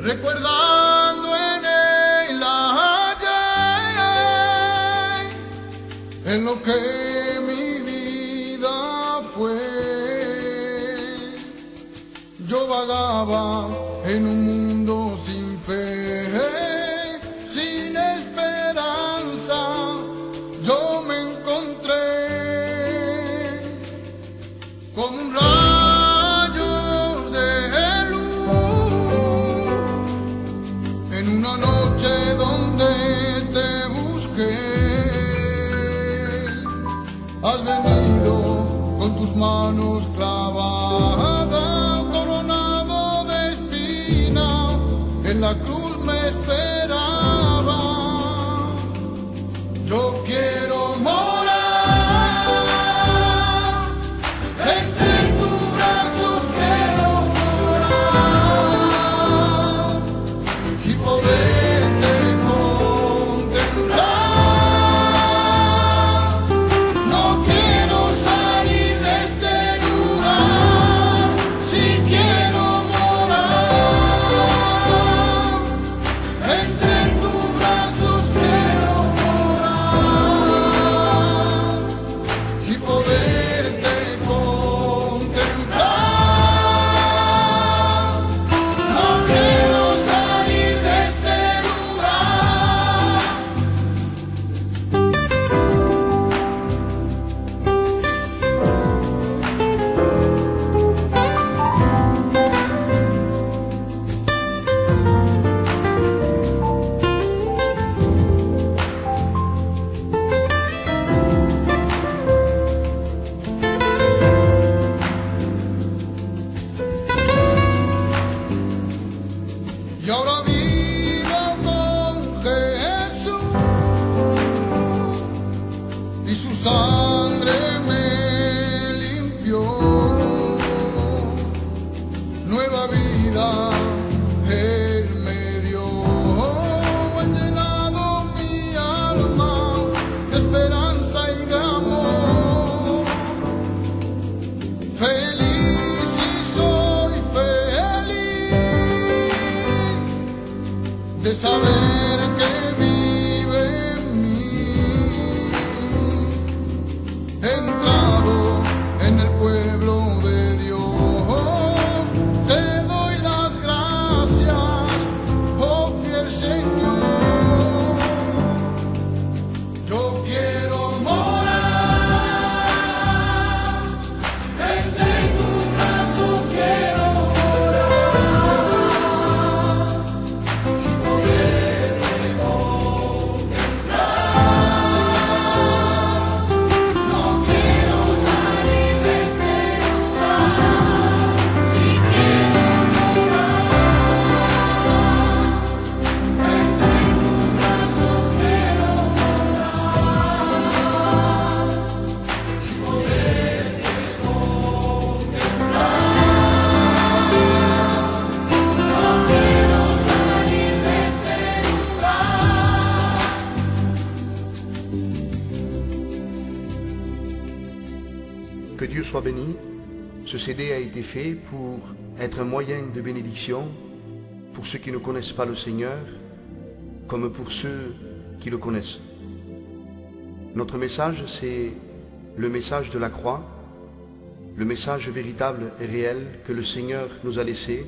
recordando en el ayer, en lo que mi vida fue. Yo vagaba en un mundo sin fe, sin esperanza. Yo me encontré con un rayo de luz en una noche donde te busqué. Has venido con tus manos clavadas, coronado de espina, en la cruz me esperaba. Yo quiero morar entre tus brazos, quiero morar y poderte contemplar. No quiero salir de este lugar, si quiero morar entre tus brazos, quiero morar y poderte contemplar. No quiero salir de este lugar. Y ahora vivo con Jesús y su sangre me limpió. Nueva vida Él me dio, ha llenado mi alma de esperanza y de amor. Feliz y soy feliz de saber que vive en mí, entrado en el pueblo de Dios. Te doy las gracias, oh fiel Señor. Yo quiero morar entre tus brazos, quiero morar y poderte contemplar. No quiero salir de este lugar, si quiero morar entre tus brazos, quiero morar y poderte contemplar. No quiero salir de este lugar. Que Dieu soit béni. Ce CD a été fait pour être un moyen de bénédiction pour ceux qui ne connaissent pas le Seigneur, comme pour ceux qui le connaissent. Notre message, c'est le message de la croix, le message véritable et réel que le Seigneur nous a laissé.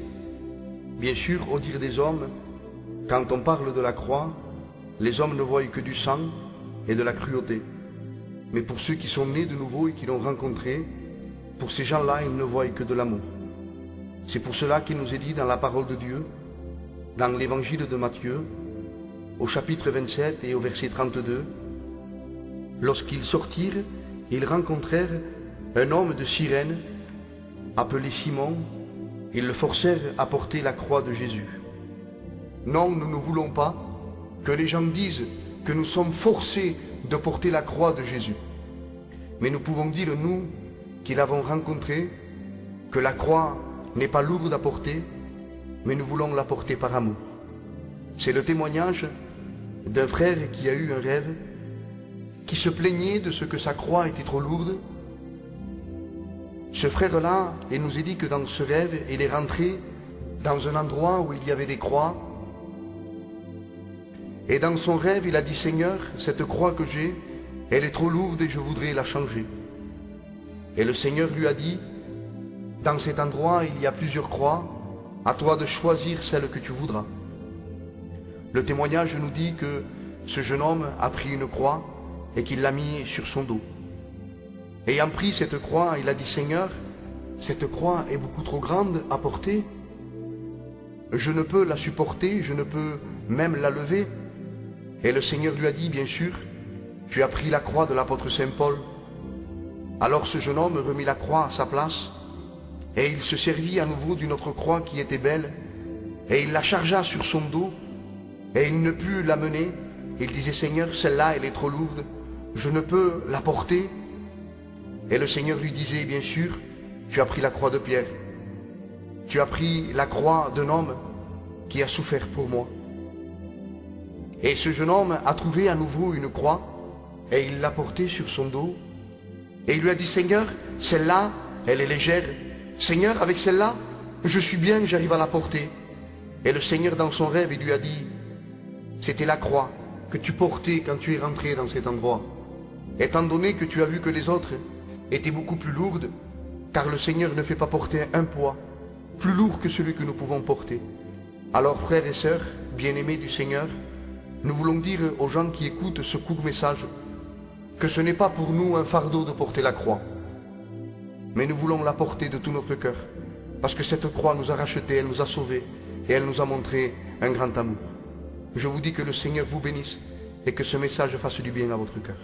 Bien sûr, au dire des hommes, quand on parle de la croix, les hommes ne voient que du sang et de la cruauté. Mais pour ceux qui sont nés de nouveau et qui l'ont rencontré, pour ces gens-là, ils ne voient que de l'amour. C'est pour cela qu'il nous est dit dans la parole de Dieu, dans l'évangile de Matthieu, au chapitre 27 et au verset 32, « Lorsqu'ils sortirent, ils rencontrèrent un homme de Cyrène, appelé Simon. Ils le forcèrent à porter la croix de Jésus. Non, nous ne voulons pas que les gens disent que nous sommes forcés de porter la croix de Jésus. Mais nous pouvons dire, nous, qui l'avons rencontré, que la croix n'est pas lourde à porter, mais nous voulons la porter par amour. C'est le témoignage d'un frère qui a eu un rêve, qui se plaignait de ce que sa croix était trop lourde. Ce frère-là, il nous est dit que dans ce rêve, il est rentré dans un endroit où il y avait des croix. Et dans son rêve, il a dit, Seigneur, cette croix que j'ai, elle est trop lourde et je voudrais la changer. Et le Seigneur lui a dit, dans cet endroit, il y a plusieurs croix, à toi de choisir celle que tu voudras. Le témoignage nous dit que ce jeune homme a pris une croix et qu'il l'a mis sur son dos. Ayant pris cette croix, il a dit, Seigneur, cette croix est beaucoup trop grande à porter. Je ne peux la supporter, je ne peux même la lever. Et le Seigneur lui a dit, bien sûr, tu as pris la croix de l'apôtre Saint Paul. Alors ce jeune homme remit la croix à sa place, et il se servit à nouveau d'une autre croix qui était belle, et il la chargea sur son dos, et il ne put la mener. Il disait, Seigneur, celle-là, elle est trop lourde, je ne peux la porter. Et le Seigneur lui disait, bien sûr, tu as pris la croix de Pierre, tu as pris la croix d'un homme qui a souffert pour moi. Et ce jeune homme a trouvé à nouveau une croix, et il l'a portée sur son dos, et il lui a dit, Seigneur, celle-là, elle est légère. Seigneur, avec celle-là, je suis bien, j'arrive à la porter. Et le Seigneur, dans son rêve, il lui a dit, c'était la croix que tu portais quand tu es rentré dans cet endroit. Étant donné que tu as vu que les autres étaient beaucoup plus lourdes, car le Seigneur ne fait pas porter un poids plus lourd que celui que nous pouvons porter. Alors, frères et sœurs, bien-aimés du Seigneur, nous voulons dire aux gens qui écoutent ce court message que ce n'est pas pour nous un fardeau de porter la croix, mais nous voulons la porter de tout notre cœur, parce que cette croix nous a rachetés, elle nous a sauvés, et elle nous a montré un grand amour. Je vous dis que le Seigneur vous bénisse, et que ce message fasse du bien à votre cœur.